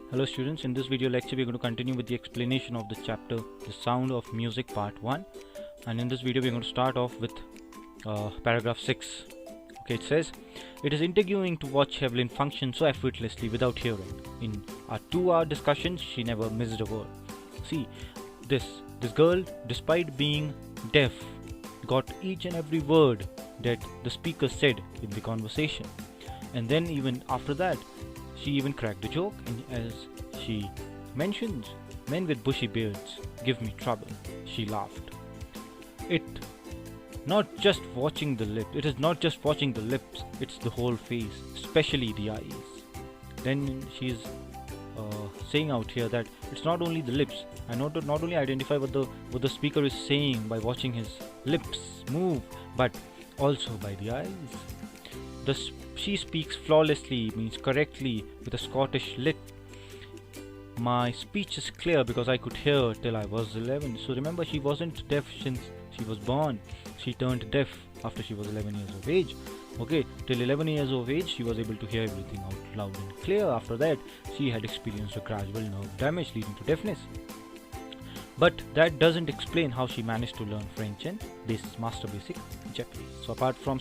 Hello students, in this video lecture we are going to continue with the explanation of the chapter The Sound of Music Part 1, and in this video we are going to start off with paragraph 6. Okay, it says, "It is intriguing to watch Evelyn function so effortlessly without hearing. In our 2-hour discussions she never missed a word. See, this girl, despite being deaf, got each and every word that the speaker said in the conversation, and then even after that she even cracked a joke, and as she mentions, men with bushy beards give me trouble. She laughed. It is not just watching the lips, it's the whole face, especially the eyes. Then she's saying out here that it's not only the lips, and not only identify what the speaker is saying by watching his lips move, but also by the eyes. She speaks flawlessly, means correctly, with a Scottish lit. My speech is clear because I could hear till I was 11. So remember, she wasn't deaf since she was born. She turned deaf after she was 11 years of age. Okay, till 11 years of age, she was able to hear everything out loud and clear. After that, she had experienced a gradual nerve damage leading to deafness. But that doesn't explain how she managed to learn French and master basic Japanese. So apart from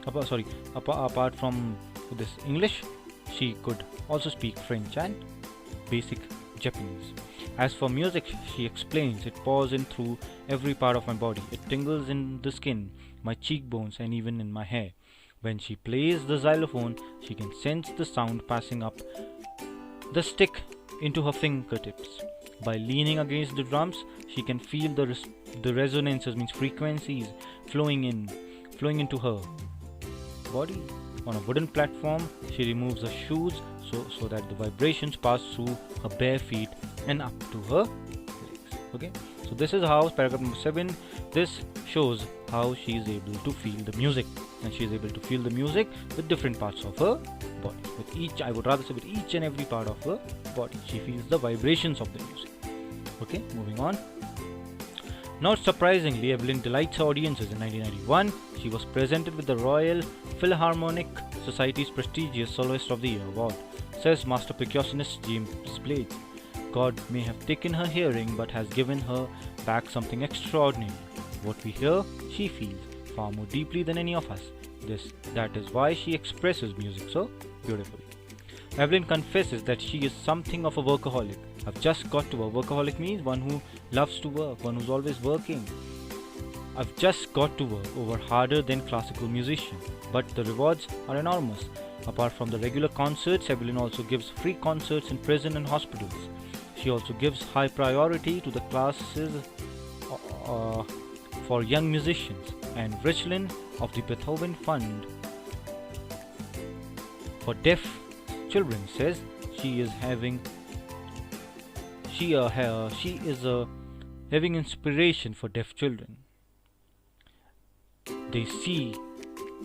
apart from this English, she could also speak French and basic Japanese. As for music, she explains, it pours in through every part of my body. It tingles in the skin, my cheekbones, and even in my hair. When she plays the xylophone, she can sense the sound passing up the stick into her fingertips. By leaning against the drums, she can feel the resonances, means frequencies, flowing into her body. On a wooden platform, she removes her shoes so that the vibrations pass through her bare feet and up to her legs. Okay, so this is how paragraph number 7. This shows how she is able to feel the music, and she is able to feel the music with different parts of her body. With each and every part of her body, she feels the vibrations of the music. Okay, moving on. Not surprisingly, Evelyn delights her audiences. In 1991, she was presented with the Royal Philharmonic Society's prestigious Soloist of the Year award, says master percussionist James Blades. God may have taken her hearing, but has given her back something extraordinary. What we hear, she feels far more deeply than any of us. That is why she expresses music so beautifully. Evelyn confesses that she is something of a workaholic. I've just got to work. Workaholic means one who loves to work, one who's always working. I've just got to work over harder than classical musicians, but the rewards are enormous. Apart from the regular concerts, Evelyn also gives free concerts in prison and hospitals. She also gives high priority to the classes for young musicians, and Richlin of the Beethoven Fund for Deaf Children says she is having inspiration for deaf children. They see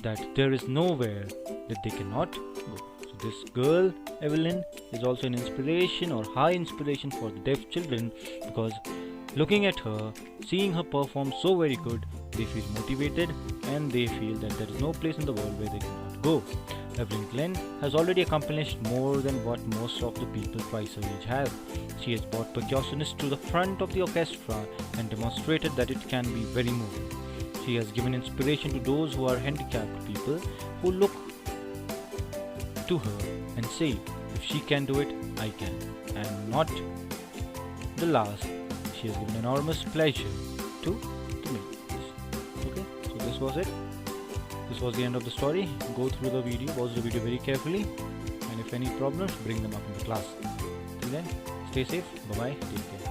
that there is nowhere that they cannot go. So this girl, Evelyn, is also an inspiration or high inspiration for the deaf children, because looking at her, seeing her perform so very good, they feel motivated and they feel that there is no place in the world where they cannot go. Evelyn Glenn has already accomplished more than what most of the people twice her age have. She has brought percussionists to the front of the orchestra and demonstrated that it can be very moving. She has given inspiration to those who are handicapped people, who look to her and say, if she can do it, I can. And not the last, she has given enormous pleasure to the millions. Okay, so this was it. This was the end of the story. Go through the video, watch the video very carefully, and if any problems, bring them up in the class. Till then, stay safe, bye bye, take care.